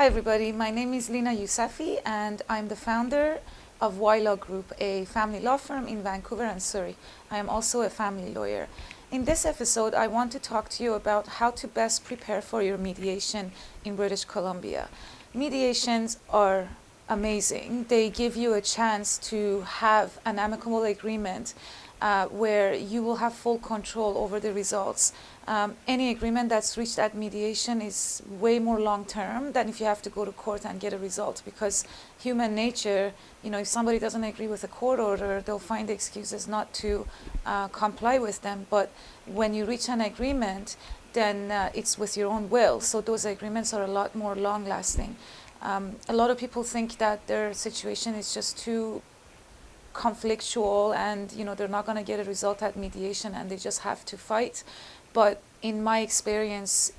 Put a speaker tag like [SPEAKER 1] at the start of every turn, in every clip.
[SPEAKER 1] Hi everybody, my name is Lina Yousafi and I'm the founder of Y Law Group, a family law firm in Vancouver and Surrey. I am also a family lawyer. In this episode, I want to talk to you about how to best prepare for your mediation in British Columbia. Mediations are amazing. They give you a chance to have an amicable agreement where you will have full control over the results. Any agreement that's reached at mediation is way more long-term than if you have to go to court and get a result, because human nature, if somebody doesn't agree with a court order, they'll find excuses not to comply with them. But when you reach an agreement, then it's with your own will. So those agreements are a lot more long-lasting. A lot of people think that their situation is just too conflictual and they're not going to get a result at mediation and they just have to fight. But in my experience,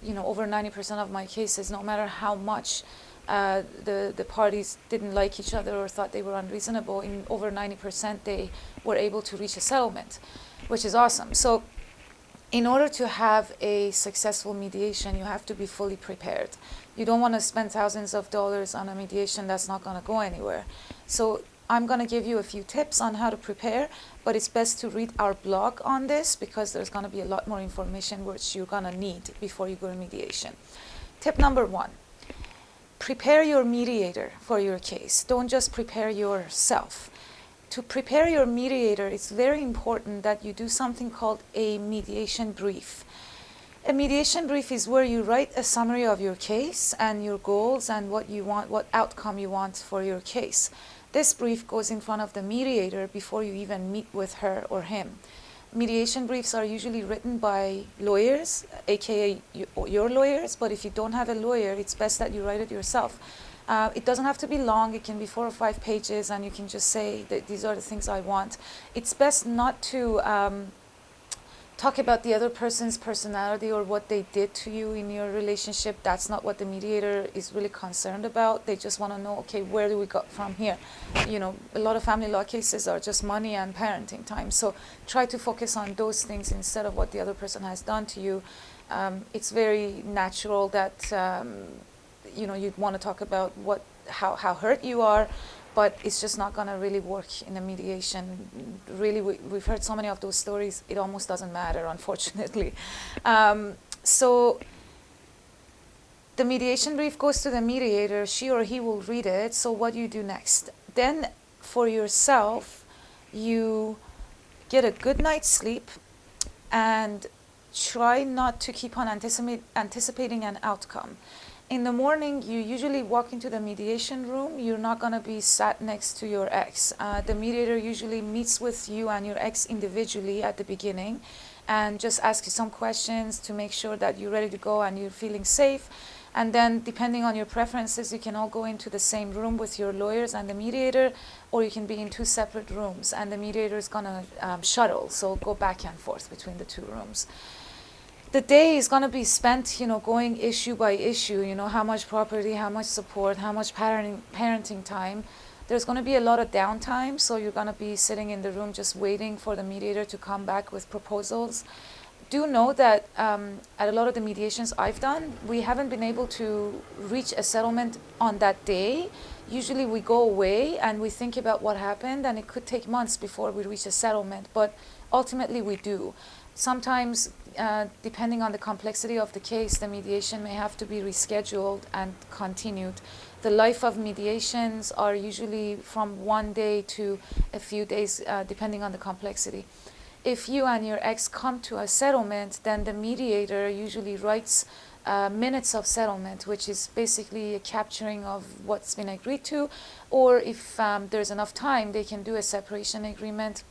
[SPEAKER 1] over 90% of my cases, no matter how much the parties didn't like each other or thought they were unreasonable, in over 90% they were able to reach a settlement, which is awesome. So in order to have a successful mediation, you have to be fully prepared. You don't want to spend thousands of dollars on a mediation that's not going to go anywhere. So I'm going to give you a few tips on how to prepare, but it's best to read our blog on this because there's going to be a lot more information which you're going to need before you go to mediation. Tip number 1, prepare your mediator for your case. Don't just prepare yourself. To prepare your mediator, it's very important that you do something called a mediation brief. A mediation brief is where you write a summary of your case and your goals and what you want, what outcome you want for your case. This brief goes in front of the mediator before you even meet with her or him. Mediation briefs are usually written by lawyers, aka your lawyers, but if you don't have a lawyer, it's best that you write it yourself. It doesn't have to be long. It can be 4 or 5 pages, and you can just say that these are the things I want. It's best not to talk about the other person's personality or what they did to you in your relationship. That's not what the mediator is really concerned about. They just want to know, okay, where do we go from here? A lot of family law cases are just money and parenting time. So try to focus on those things instead of what the other person has done to you. It's very natural that you'd want to talk about how hurt you are, but it's just not going to really work in a mediation. Really, we've heard so many of those stories, it almost doesn't matter, unfortunately. So the mediation brief goes to the mediator. She or he will read it. So what do you do next? Then for yourself, you get a good night's sleep and try not to keep on anticipating an outcome. In the morning, you usually walk into the mediation room. You're not going to be sat next to your ex. The mediator usually meets with you and your ex individually at the beginning and just asks you some questions to make sure that you're ready to go and you're feeling safe. And then, depending on your preferences, you can all go into the same room with your lawyers and the mediator, or you can be in 2 separate rooms, and the mediator is going to shuttle, so go back and forth between the 2 rooms. The day is going to be spent, going issue by issue, how much property, how much support, how much parenting time. There's going to be a lot of downtime, so you're going to be sitting in the room just waiting for the mediator to come back with proposals. Do know that at a lot of the mediations I've done, we haven't been able to reach a settlement on that day. Usually we go away and we think about what happened, and it could take months before we reach a settlement, but ultimately we do. Sometimes, depending on the complexity of the case, the mediation may have to be rescheduled and continued. The life of mediations are usually from 1 day to a few days, depending on the complexity. If you and your ex come to a settlement, then the mediator usually writes minutes of settlement, which is basically a capturing of what's been agreed to, or if there's enough time, they can do a separation agreement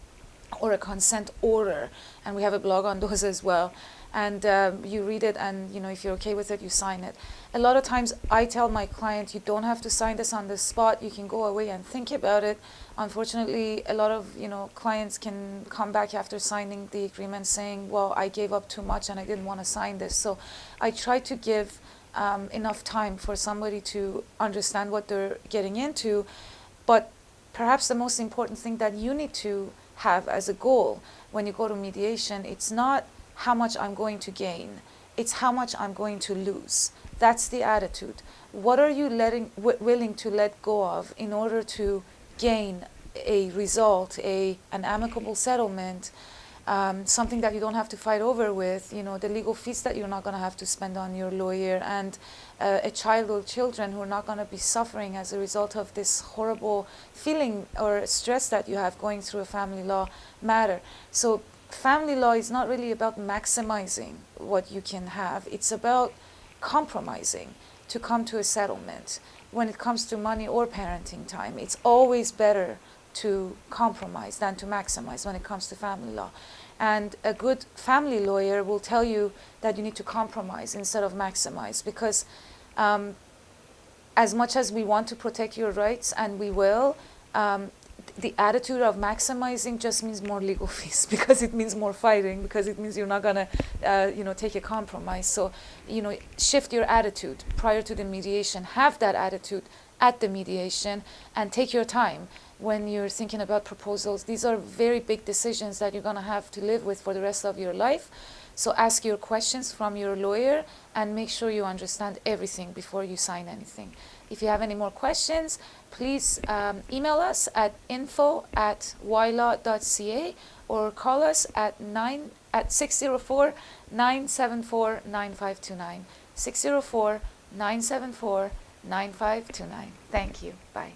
[SPEAKER 1] or a consent order, and we have a blog on those as well. And you read it, and if you're okay with it, you sign it. A lot of times I tell my client, you don't have to sign this on the spot. You can go away and think about it. Unfortunately, a lot of clients can come back after signing the agreement saying, well, I gave up too much and I didn't want to sign this. So I try to give enough time for somebody to understand what they're getting into. But perhaps the most important thing that you need to have as a goal when you go to mediation, it's not how much I'm going to gain, it's how much I'm going to lose. That's the attitude. What are you willing to let go of in order to gain a result, an amicable settlement, something that you don't have to fight over with, the legal fees that you're not going to have to spend on your lawyer, and a child or children who are not going to be suffering as a result of this horrible feeling or stress that you have going through a family law matter. So family law is not really about maximizing what you can have. It's about compromising to come to a settlement. When it comes to money or parenting time, it's always better to compromise than to maximize when it comes to family law. And a good family lawyer will tell you that you need to compromise instead of maximize, because as much as we want to protect your rights, and we will, the attitude of maximizing just means more legal fees, because it means more fighting, because it means you're not going to take a compromise. So shift your attitude prior to the mediation. Have that attitude at the mediation, and take your time when you're thinking about proposals. These are very big decisions that you're going to have to live with for the rest of your life. So ask your questions from your lawyer and make sure you understand everything before you sign anything. If you have any more questions, please email us at info@ylaw.ca or call us at 604-974-9529. 604-974-9529. Thank you. Bye.